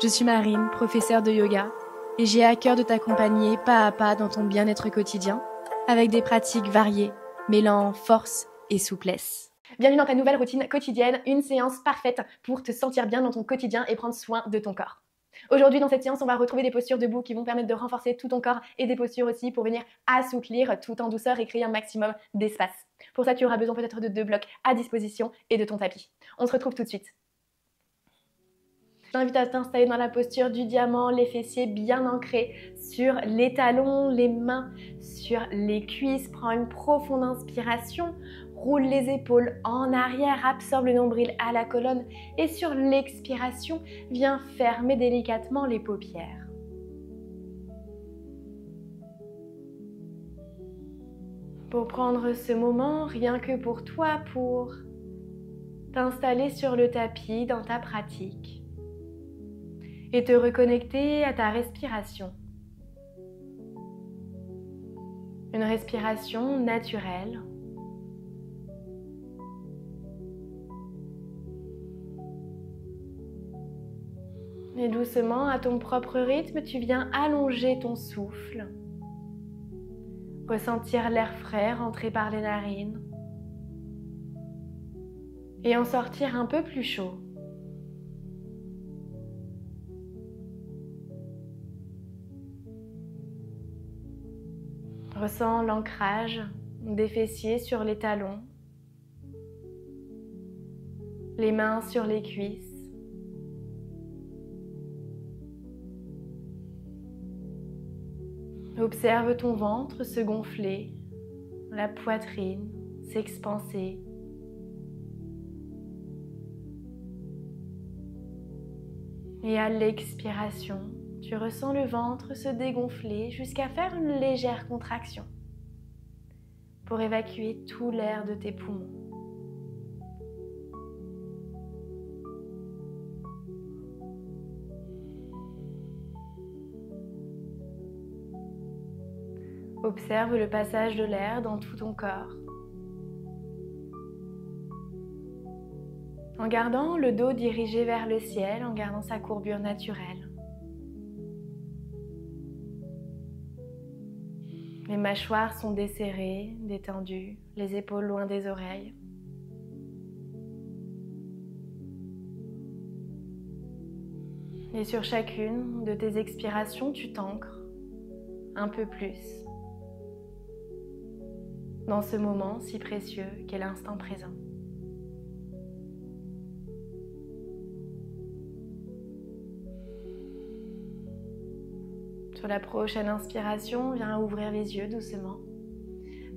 Je suis Marine, professeure de yoga, et j'ai à cœur de t'accompagner pas à pas dans ton bien-être quotidien, avec des pratiques variées, mêlant force et souplesse. Bienvenue dans ta nouvelle routine quotidienne, une séance parfaite pour te sentir bien dans ton quotidien et prendre soin de ton corps. Aujourd'hui, dans cette séance, on va retrouver des postures debout qui vont permettre de renforcer tout ton corps et des postures aussi pour venir assouplir tout en douceur et créer un maximum d'espace. Pour ça, tu auras besoin peut-être de 2 blocs à disposition et de ton tapis. On se retrouve tout de suite. Je t'invite à t'installer dans la posture du diamant, les fessiers bien ancrés sur les talons, les mains sur les cuisses. Prends une profonde inspiration, roule les épaules en arrière, absorbe le nombril à la colonne et sur l'expiration, viens fermer délicatement les paupières. Pour prendre ce moment, rien que pour toi, pour t'installer sur le tapis dans ta pratique et te reconnecter à ta respiration. Une respiration naturelle. Et doucement, à ton propre rythme, tu viens allonger ton souffle. Ressentir l'air frais rentrer par les narines. Et en sortir un peu plus chaud. Ressens l'ancrage des fessiers sur les talons, les mains sur les cuisses. Observe ton ventre se gonfler, la poitrine s'expanser. Et à l'expiration, tu ressens le ventre se dégonfler jusqu'à faire une légère contraction pour évacuer tout l'air de tes poumons. Observe le passage de l'air dans tout ton corps. En gardant le dos dirigé vers le ciel, en gardant sa courbure naturelle. Les mâchoires sont desserrées, détendues, les épaules loin des oreilles. Et sur chacune de tes expirations, tu t'ancres un peu plus dans ce moment si précieux qu'est l'instant présent. Sur la prochaine inspiration, viens ouvrir les yeux doucement.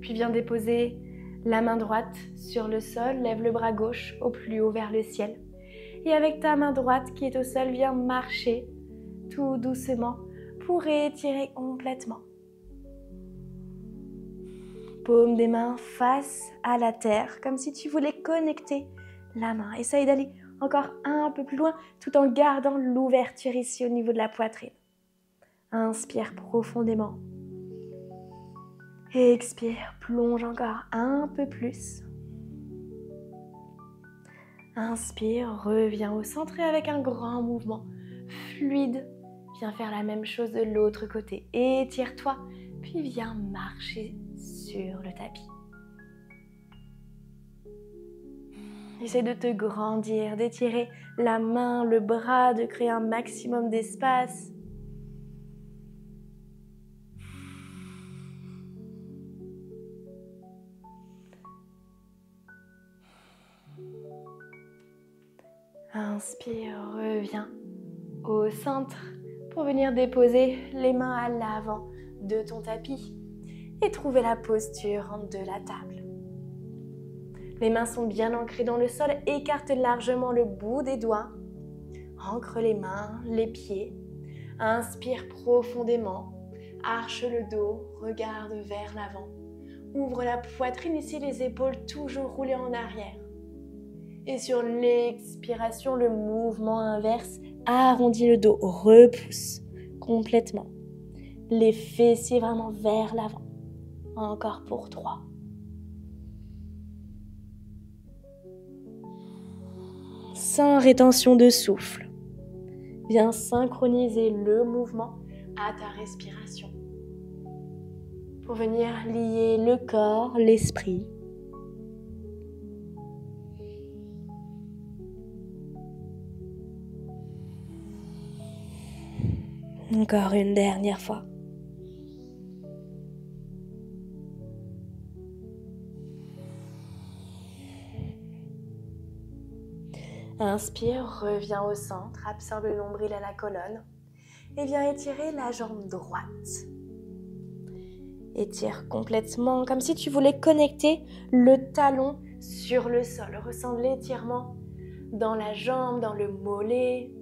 Puis viens déposer la main droite sur le sol, lève le bras gauche au plus haut vers le ciel. Et avec ta main droite qui est au sol, viens marcher tout doucement pour étirer complètement. Paume des mains face à la terre, comme si tu voulais connecter la main. Essaye d'aller encore un peu plus loin tout en gardant l'ouverture ici au niveau de la poitrine. Inspire profondément. Expire, plonge encore un peu plus. Inspire, reviens au centre et avec un grand mouvement fluide, viens faire la même chose de l'autre côté. Étire-toi, puis viens marcher sur le tapis. Essaie de te grandir, d'étirer la main, le bras, de créer un maximum d'espace. Inspire, reviens au centre pour venir déposer les mains à l'avant de ton tapis et trouver la posture de la table. Les mains sont bien ancrées dans le sol, écarte largement le bout des doigts, ancre les mains, les pieds, inspire profondément, arche le dos, regarde vers l'avant, ouvre la poitrine ici, les épaules toujours roulées en arrière. Et sur l'expiration, le mouvement inverse, arrondis le dos, repousse complètement. Les fessiers vraiment vers l'avant. Encore pour 3. Sans rétention de souffle. Viens synchroniser le mouvement à ta respiration pour venir lier le corps, l'esprit. Encore une dernière fois. Inspire, reviens au centre, absorbe le nombril à la colonne et viens étirer la jambe droite. Étire complètement comme si tu voulais connecter le talon sur le sol. Ressens l'étirement dans la jambe, dans le mollet.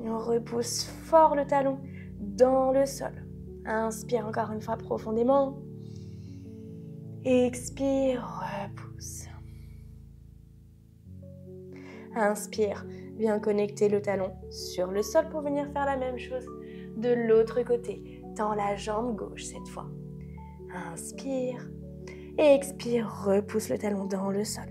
On repousse fort le talon dans le sol. Inspire encore une fois profondément. Expire, repousse. Inspire, viens connecter le talon sur le sol pour venir faire la même chose de l'autre côté. Tends la jambe gauche cette fois. Inspire et expire, repousse le talon dans le sol.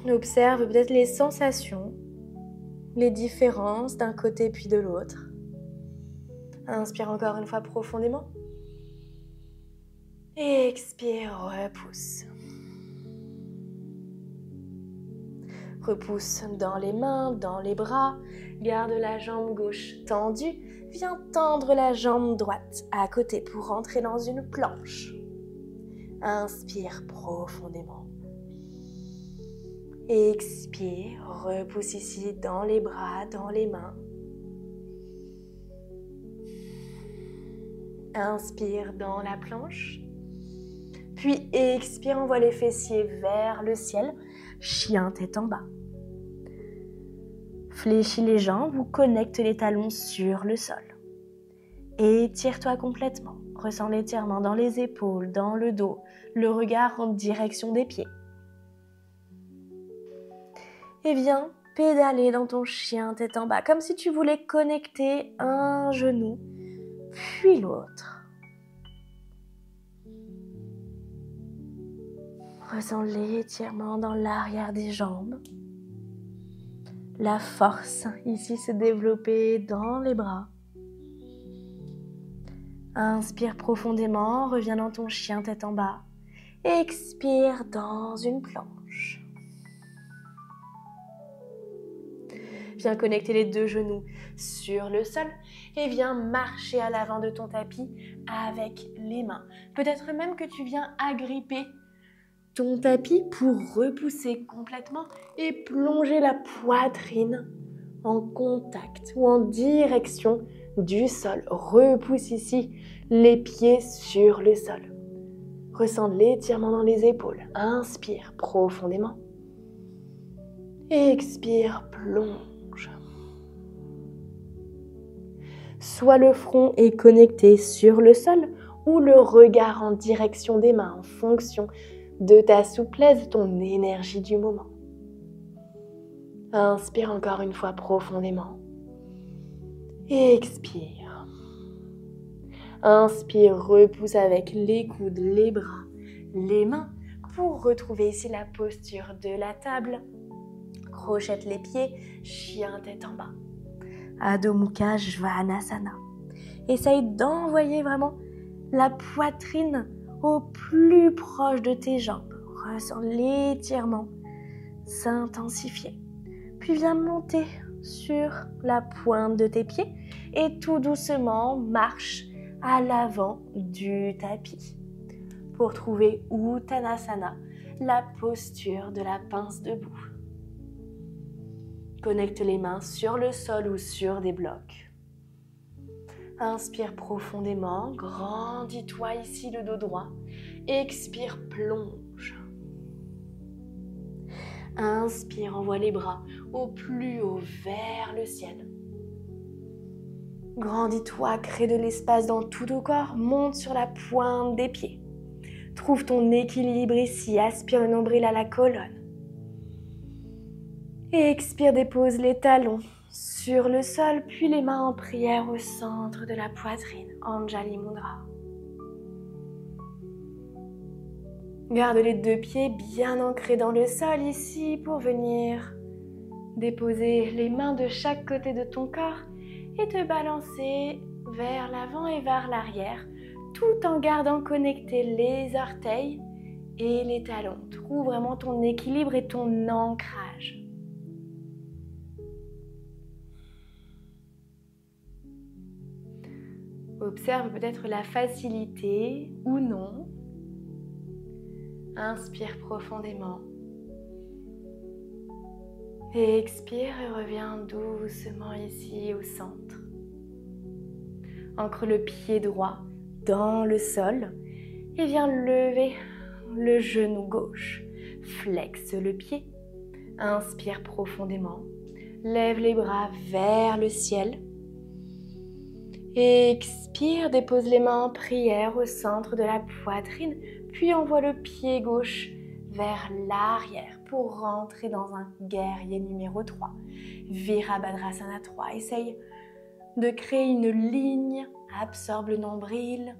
Observe peut-être les sensations, les différences d'un côté puis de l'autre. Inspire encore une fois profondément. Et expire, repousse. Repousse dans les mains, dans les bras. Garde la jambe gauche tendue. Viens tendre la jambe droite à côté pour rentrer dans une planche. Inspire profondément. Expire, repousse ici dans les bras, dans les mains. Inspire dans la planche. Puis expire, envoie les fessiers vers le ciel. Chien tête en bas. Fléchis les jambes ou connecte les talons sur le sol. Étire-toi complètement. Ressens l'étirement dans les épaules, dans le dos, le regard en direction des pieds. Et viens pédaler dans ton chien tête en bas, comme si tu voulais connecter un genou, puis l'autre. Ressens l'étirement dans l'arrière des jambes. La force ici se développer dans les bras. Inspire profondément, reviens dans ton chien tête en bas. Expire dans une planche. Viens connecter les deux genoux sur le sol et viens marcher à l'avant de ton tapis avec les mains. Peut-être même que tu viens agripper ton tapis pour repousser complètement et plonger la poitrine en contact ou en direction du sol. Repousse ici les pieds sur le sol. Ressens l'étirement dans les épaules. Inspire profondément. Expire, plonge. Soit le front est connecté sur le sol ou le regard en direction des mains en fonction de ta souplesse, de ton énergie du moment. Inspire encore une fois profondément. Expire. Inspire, repousse avec les coudes, les bras, les mains pour retrouver ici la posture de la table. Crochette les pieds, chien tête en bas. Adho Mukha Svanasana. Essaye d'envoyer vraiment la poitrine au plus proche de tes jambes. Ressens l'étirement s'intensifier. Puis viens monter sur la pointe de tes pieds et tout doucement marche à l'avant du tapis pour trouver Uttanasana, la posture de la pince debout. Connecte les mains sur le sol ou sur des blocs. Inspire profondément, grandis-toi ici le dos droit. Expire, plonge. Inspire, envoie les bras au plus haut vers le ciel. Grandis-toi, crée de l'espace dans tout ton corps, monte sur la pointe des pieds. Trouve ton équilibre ici, aspire le nombril à la colonne. Et expire, dépose les talons sur le sol, puis les mains en prière au centre de la poitrine, Anjali Mudra. Garde les deux pieds bien ancrés dans le sol ici pour venir déposer les mains de chaque côté de ton corps et te balancer vers l'avant et vers l'arrière tout en gardant connectés les orteils et les talons. Trouve vraiment ton équilibre et ton ancrage. Observe peut-être la facilité ou non. Inspire profondément. Et expire et reviens doucement ici au centre. Ancre le pied droit dans le sol et viens lever le genou gauche. Flexe le pied. Inspire profondément. Lève les bras vers le ciel. Expire, dépose les mains en prière au centre de la poitrine, puis envoie le pied gauche vers l'arrière pour rentrer dans un guerrier numéro 3. Virabhadrasana 3. Essaye de créer une ligne, absorbe le nombril.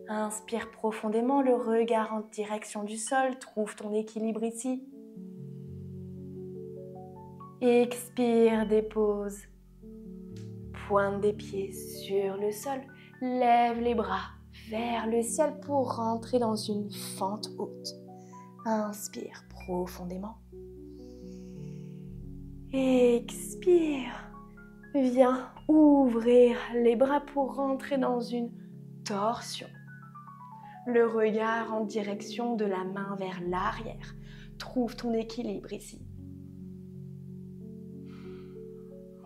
Inspire profondément, le regard en direction du sol, trouve ton équilibre ici. Expire, dépose. Pointe des pieds sur le sol, lève les bras vers le ciel pour rentrer dans une fente haute. Inspire profondément. Expire. Viens ouvrir les bras pour rentrer dans une torsion. Le regard en direction de la main vers l'arrière. Trouve ton équilibre ici.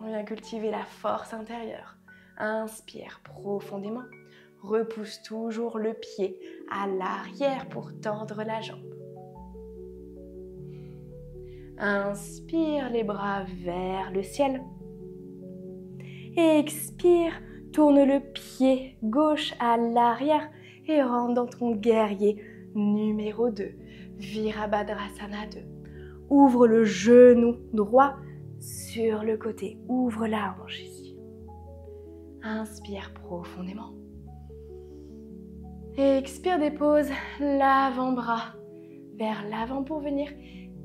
On vient cultiver la force intérieure. Inspire profondément. Repousse toujours le pied à l'arrière pour tordre la jambe. Inspire les bras vers le ciel. Expire, tourne le pied gauche à l'arrière et rentre dans ton guerrier numéro 2. Virabhadrasana 2. Ouvre le genou droit sur le côté. Ouvre la hanche ici. Inspire profondément. Expire, dépose l'avant-bras vers l'avant pour venir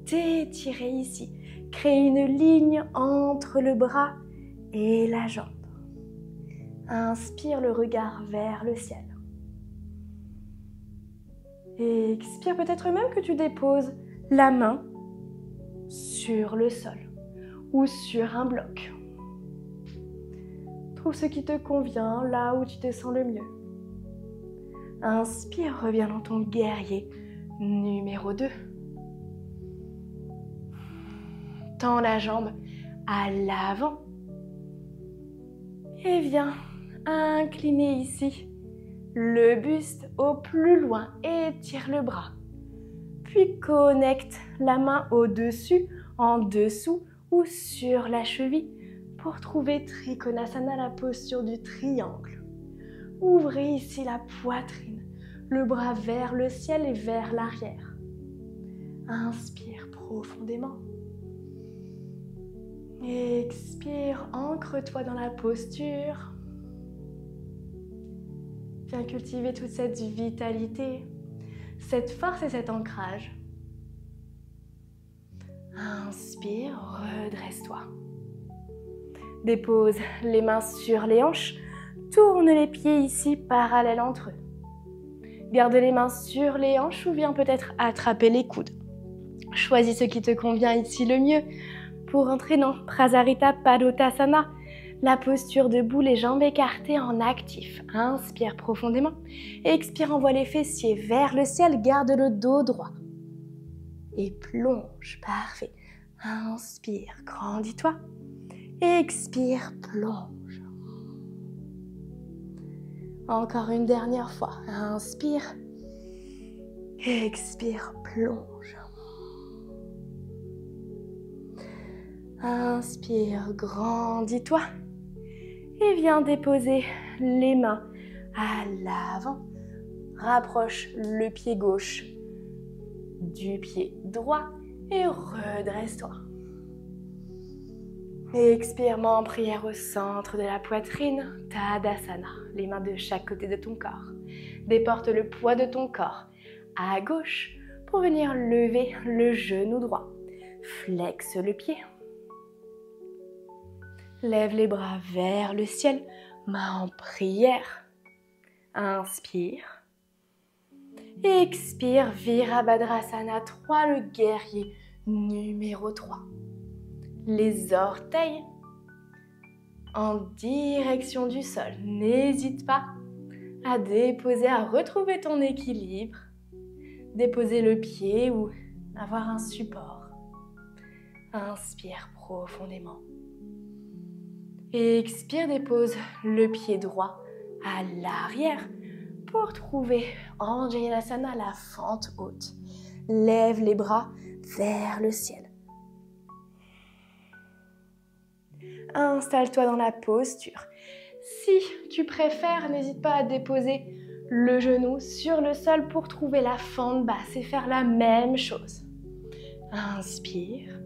t'étirer ici. Crée une ligne entre le bras et la jambe. Inspire, le regard vers le ciel. Expire, peut-être même que tu déposes la main sur le sol ou sur un bloc. Trouve ce qui te convient, là où tu te sens le mieux. Inspire, reviens dans ton guerrier numéro 2. Tends la jambe à l'avant. Et viens incliner ici le buste au plus loin. Étire le bras. Puis connecte la main au-dessus, en dessous ou sur la cheville pour trouver Trikonasana, la posture du triangle. Ouvrez ici la poitrine, le bras vers le ciel et vers l'arrière. Inspire profondément. Expire, ancre-toi dans la posture. Viens cultiver toute cette vitalité, cette force et cet ancrage. Inspire, redresse-toi. Dépose les mains sur les hanches. Tourne les pieds ici parallèles entre eux. Garde les mains sur les hanches ou viens peut-être attraper les coudes. Choisis ce qui te convient ici le mieux pour entrer dans Prasarita Padottanasana, la posture debout, les jambes écartées en actif. Inspire profondément. Expire, envoie les fessiers vers le ciel. Garde le dos droit. Et plonge. Parfait. Inspire, grandis-toi. Expire, plonge. Encore une dernière fois. Inspire. Expire, plonge. Inspire, grandis-toi. Et viens déposer les mains à l'avant. Rapproche le pied gauche du pied droit et redresse-toi. Expire, main en prière au centre de la poitrine, Tadasana, les mains de chaque côté de ton corps. Déporte le poids de ton corps à gauche pour venir lever le genou droit. Flexe le pied. Lève les bras vers le ciel, main en prière. Inspire. Expire, Virabhadrasana 3, le guerrier numéro 3. Les orteils en direction du sol. N'hésite pas à déposer, à retrouver ton équilibre. Déposer le pied ou avoir un support. Inspire profondément. Expire, dépose le pied droit à l'arrière pour trouver Anjaneyasana, la fente haute. Lève les bras vers le ciel. Installe-toi dans la posture. Si tu préfères, n'hésite pas à déposer le genou sur le sol pour trouver la fente basse et faire la même chose. Inspire.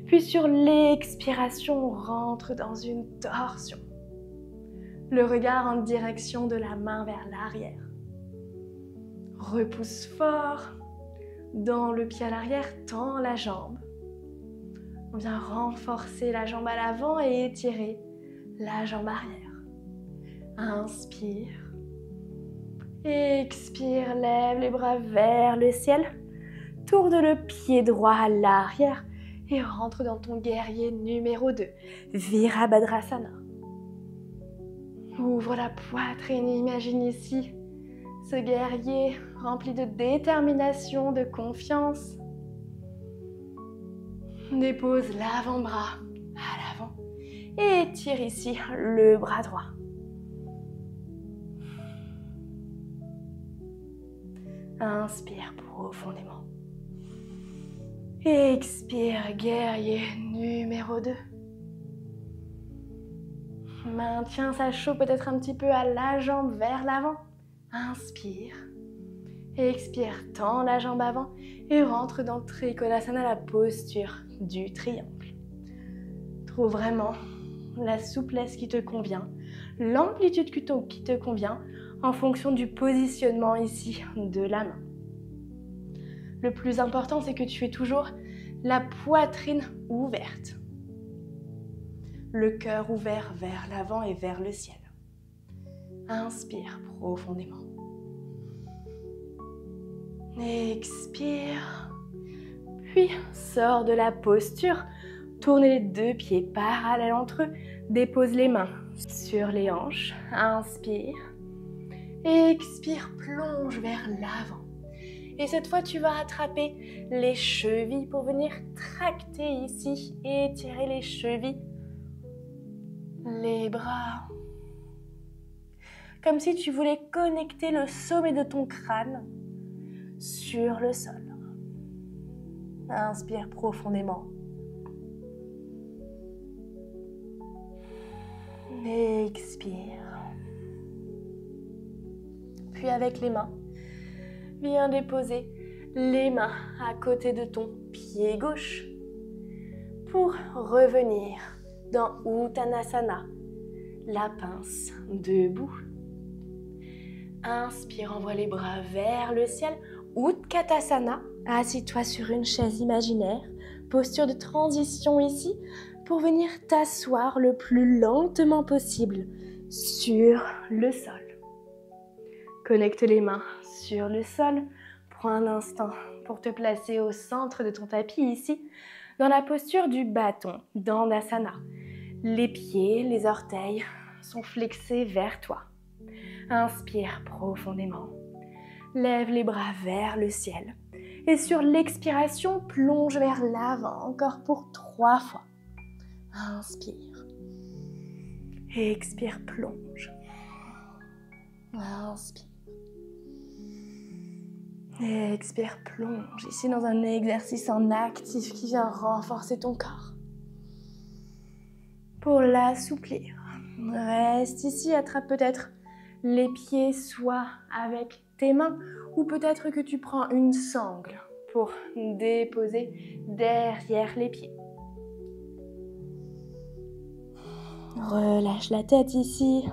Puis sur l'expiration, on rentre dans une torsion. Le regard en direction de la main vers l'arrière. Repousse fort dans le pied à l'arrière, tends la jambe. On vient renforcer la jambe à l'avant et étirer la jambe arrière. Inspire. Expire, lève les bras vers le ciel. Tourne le pied droit à l'arrière et rentre dans ton guerrier numéro 2, Virabhadrasana. Ouvre la poitrine, imagine ici ce guerrier rempli de détermination, de confiance. Dépose l'avant-bras à l'avant et étire ici le bras droit. Inspire profondément. Expire, guerrier numéro 2. Maintiens sa chaud peut-être un petit peu à la jambe vers l'avant. Inspire. Expire, tends la jambe avant et rentre dans Trikonasana, la posture du triangle. Trouve vraiment la souplesse qui te convient, l'amplitude qui te convient en fonction du positionnement ici de la main. Le plus important, c'est que tu aies toujours la poitrine ouverte. Le cœur ouvert vers l'avant et vers le ciel. Inspire profondément. Expire. Puis, sors de la posture. Tourne les deux pieds parallèles entre eux. Dépose les mains sur les hanches. Inspire. Expire, plonge vers l'avant. Et cette fois, tu vas attraper les chevilles pour venir tracter ici et étirer les chevilles. Les bras. Comme si tu voulais connecter le sommet de ton crâne sur le sol. Inspire profondément. Expire. Puis avec les mains, viens déposer les mains à côté de ton pied gauche pour revenir dans Uttanasana, la pince debout. Inspire, envoie les bras vers le ciel. Utkatasana, assis-toi sur une chaise imaginaire. Posture de transition ici pour venir t'asseoir le plus lentement possible sur le sol. Connecte les mains sur le sol. Prends un instant pour te placer au centre de ton tapis ici, dans la posture du bâton, Dandasana. Les pieds, les orteils sont flexés vers toi. Inspire profondément. Lève les bras vers le ciel. Et sur l'expiration, plonge vers l'avant, encore pour 3 fois. Inspire. Expire, plonge. Inspire. Expire, plonge. Ici dans un exercice en actif qui vient renforcer ton corps. Pour l'assouplir, reste ici, attrape peut-être les pieds soit avec tes mains ou peut-être que tu prends une sangle pour déposer derrière les pieds. Relâche la tête ici.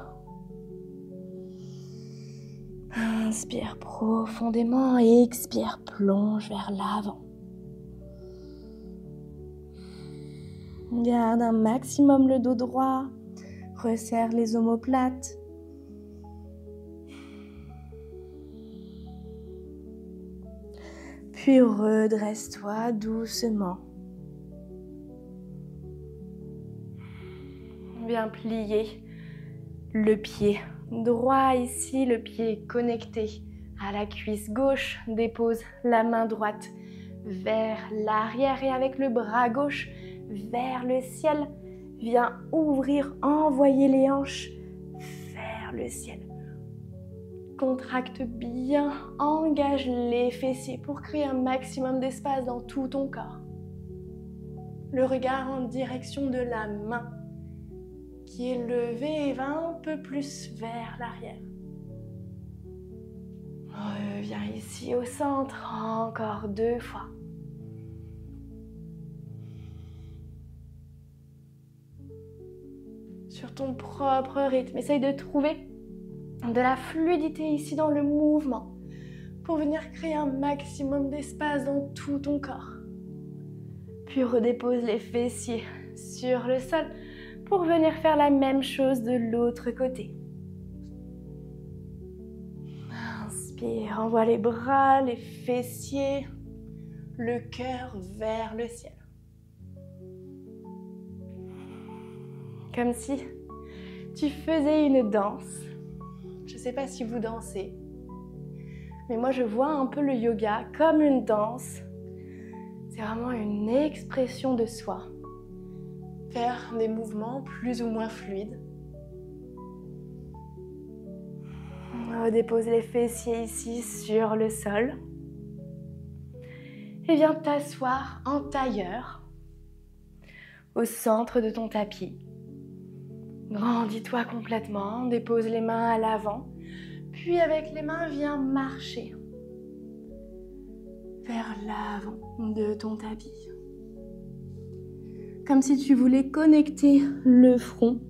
Inspire profondément et expire, plonge vers l'avant. Garde un maximum le dos droit, resserre les omoplates. Puis redresse-toi doucement. Viens plier le pied droit ici, le pied est connecté à la cuisse gauche. Dépose la main droite vers l'arrière et avec le bras gauche vers le ciel. Viens ouvrir, envoyer les hanches vers le ciel. Contracte bien, engage les fessiers pour créer un maximum d'espace dans tout ton corps. Le regard en direction de la main qui est levée et va un peu plus vers l'arrière. Reviens ici au centre, encore 2 fois. Sur ton propre rythme, essaye de trouver de la fluidité ici dans le mouvement pour venir créer un maximum d'espace dans tout ton corps. Puis redépose les fessiers sur le sol pour venir faire la même chose de l'autre côté. Inspire, envoie les bras, les fessiers, le cœur vers le ciel. Comme si tu faisais une danse. Je ne sais pas si vous dansez, mais moi je vois un peu le yoga comme une danse. C'est vraiment une expression de soi. Faire des mouvements plus ou moins fluides. Dépose les fessiers ici sur le sol. Et viens t'asseoir en tailleur au centre de ton tapis. Grandis-toi complètement, dépose les mains à l'avant. Puis avec les mains, viens marcher vers l'avant de ton tapis. Comme si tu voulais connecter le front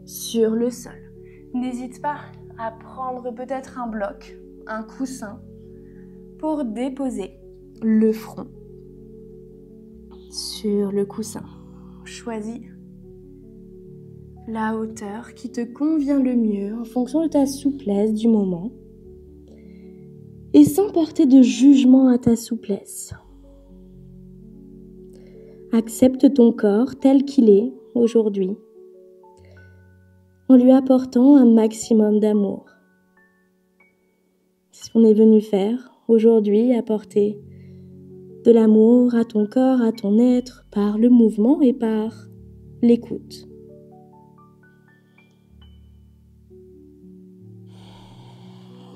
sur le sol. N'hésite pas à prendre peut-être un bloc, un coussin, pour déposer le front sur le coussin. Choisis la hauteur qui te convient le mieux en fonction de ta souplesse du moment et sans porter de jugement à ta souplesse. Accepte ton corps tel qu'il est aujourd'hui, en lui apportant un maximum d'amour. C'est ce qu'on est venu faire aujourd'hui, apporter de l'amour à ton corps, à ton être, par le mouvement et par l'écoute.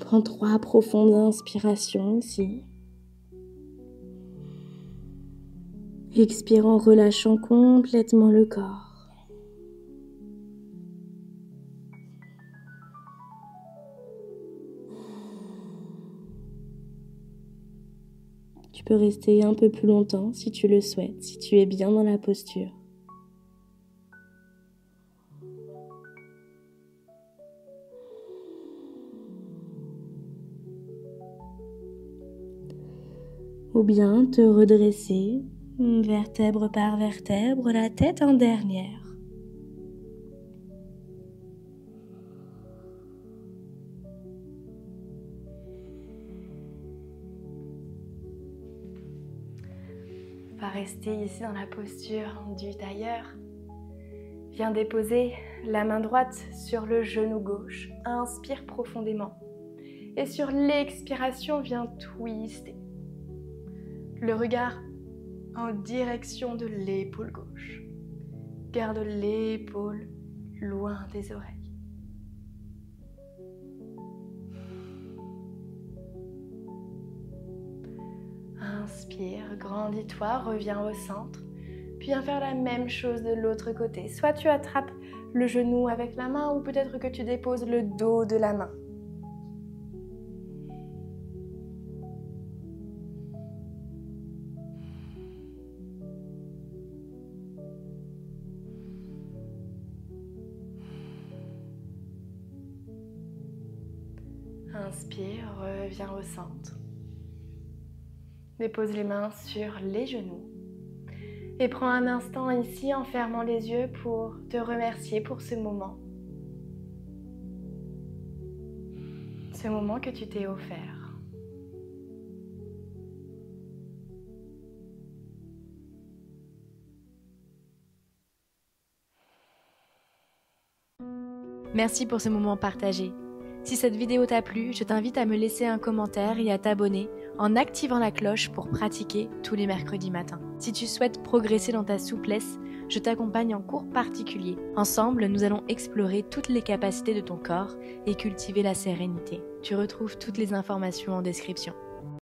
Prends 3 profondes inspirations ici. Expire en relâchant complètement le corps. Tu peux rester un peu plus longtemps si tu le souhaites, si tu es bien dans la posture. Ou bien te redresser, vertèbre par vertèbre, la tête en dernière. On va rester ici dans la posture du tailleur. Viens déposer la main droite sur le genou gauche. Inspire profondément. Et sur l'expiration, viens twister. Le regard en direction de l'épaule gauche. Garde l'épaule loin des oreilles. Inspire, grandis-toi, reviens au centre. Puis viens faire la même chose de l'autre côté. Soit tu attrapes le genou avec la main ou peut-être que tu déposes le dos de la main. inspire, reviens au centre. Dépose les mains sur les genoux. Et prends un instant ici en fermant les yeux pour te remercier pour ce moment. Ce moment que tu t'es offert. Merci pour ce moment partagé. Si cette vidéo t'a plu, je t'invite à me laisser un commentaire et à t'abonner en activant la cloche pour pratiquer tous les mercredis matins. Si tu souhaites progresser dans ta souplesse, je t'accompagne en cours particulier. Ensemble, nous allons explorer toutes les capacités de ton corps et cultiver la sérénité. Tu retrouves toutes les informations en description.